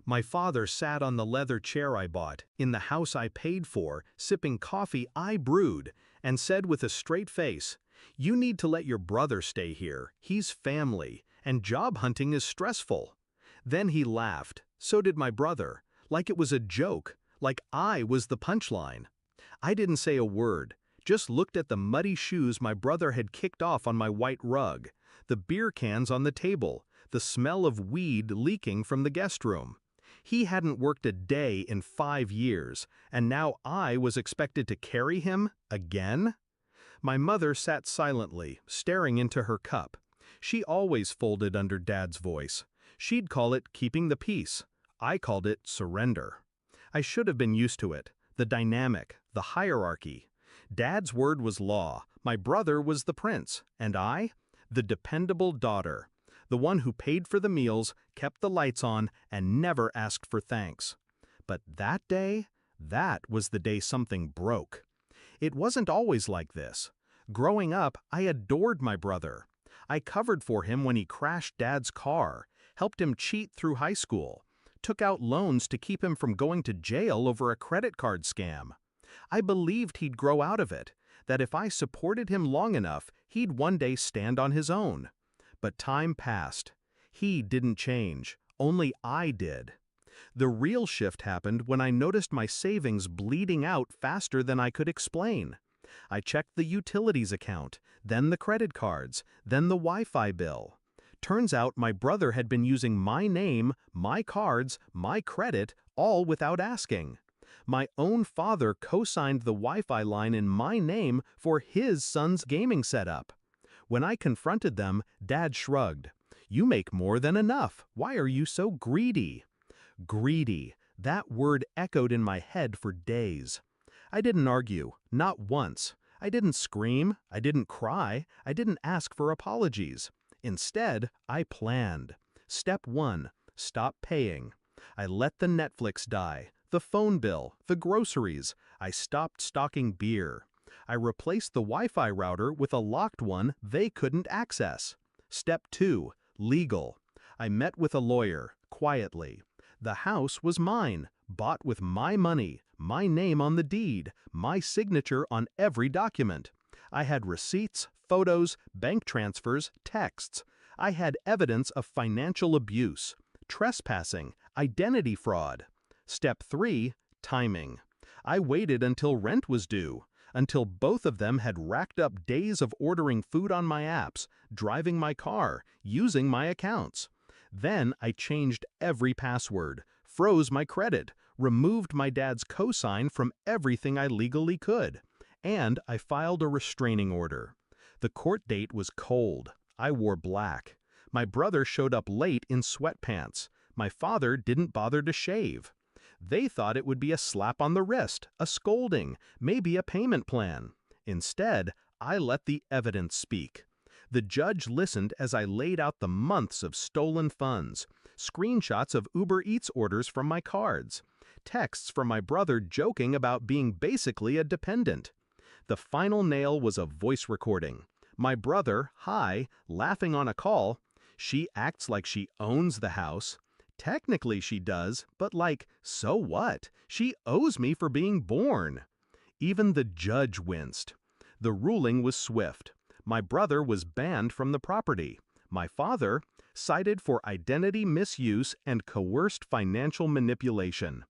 My father sat on the leather chair I bought, in the house I paid for, sipping coffee I brewed, and said with a straight face, "You need to let your brother stay here, he's family, and job hunting is stressful." Then he laughed, so did my brother, like it was a joke, like I was the punchline. I didn't say a word, just looked at the muddy shoes my brother had kicked off on my white rug, the beer cans on the table, the smell of weed leaking from the guest room. He hadn't worked a day in 5 years, and now I was expected to carry him again? My mother sat silently, staring into her cup. She always folded under Dad's voice. She'd call it keeping the peace. I called it surrender. I should have been used to it, the dynamic, the hierarchy. Dad's word was law, my brother was the prince, and I? The dependable daughter. The one who paid for the meals, kept the lights on, and never asked for thanks. But that day? That was the day something broke. It wasn't always like this. Growing up, I adored my brother. I covered for him when he crashed Dad's car, helped him cheat through high school, took out loans to keep him from going to jail over a credit card scam. I believed he'd grow out of it, that if I supported him long enough, he'd one day stand on his own. But time passed. He didn't change, only I did. The real shift happened when I noticed my savings bleeding out faster than I could explain. I checked the utilities account, then the credit cards, then the Wi-Fi bill. Turns out my brother had been using my name, my cards, my credit, all without asking. My own father co-signed the Wi-Fi line in my name for his son's gaming setup. When I confronted them, Dad shrugged. "You make more than enough. Why are you so greedy?" Greedy. That word echoed in my head for days. I didn't argue, not once. I didn't scream, I didn't cry, I didn't ask for apologies. Instead, I planned. Step 1, stop paying. I let the Netflix die, the phone bill, the groceries. I stopped stocking beer. I replaced the Wi-Fi router with a locked one they couldn't access. Step 2, legal. I met with a lawyer, quietly. The house was mine, bought with my money, my name on the deed, my signature on every document. I had receipts, photos, bank transfers, texts. I had evidence of financial abuse, trespassing, identity fraud. Step 3, timing. I waited until rent was due, until both of them had racked up days of ordering food on my apps, driving my car, using my accounts. Then I changed every password, froze my credit, removed my dad's cosign from everything I legally could, and I filed a restraining order. The court date was cold. I wore black. My brother showed up late in sweatpants. My father didn't bother to shave. They thought it would be a slap on the wrist, a scolding, maybe a payment plan. Instead, I let the evidence speak. The judge listened as I laid out the months of stolen funds, screenshots of Uber Eats orders from my cards, texts from my brother joking about being basically a dependent. The final nail was a voice recording. My brother, high, laughing on a call. "She acts like she owns the house. Technically she does, but like, so what? She owes me for being born." Even the judge winced. The ruling was swift. My brother was banned from the property. My father, cited for identity misuse and coerced financial manipulation.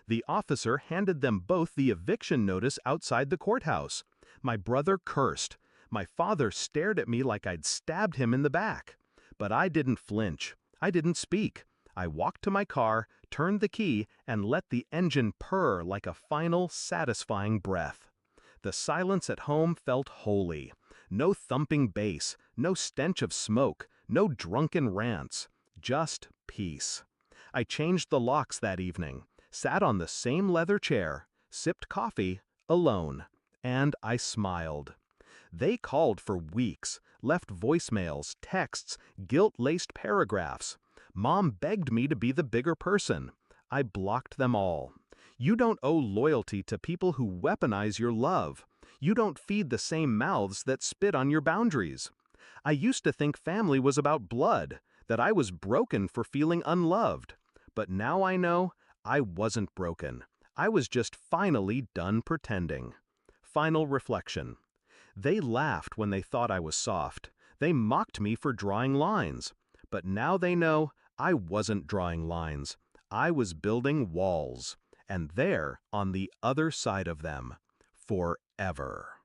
The officer handed them both the eviction notice outside the courthouse. My brother cursed. My father stared at me like I'd stabbed him in the back. But I didn't flinch. I didn't speak. I walked to my car, turned the key, and let the engine purr like a final, satisfying breath. The silence at home felt holy. No thumping bass, no stench of smoke, no drunken rants. Just peace. I changed the locks that evening, sat on the same leather chair, sipped coffee, alone, and I smiled. They called for weeks, left voicemails, texts, guilt-laced paragraphs. Mom begged me to be the bigger person. I blocked them all. You don't owe loyalty to people who weaponize your love. You don't feed the same mouths that spit on your boundaries. I used to think family was about blood, that I was broken for feeling unloved. But now I know I wasn't broken. I was just finally done pretending. Final reflection. They laughed when they thought I was soft. They mocked me for drawing lines. But now they know I wasn't drawing lines. I was building walls. And they're on the other side of them. Forever.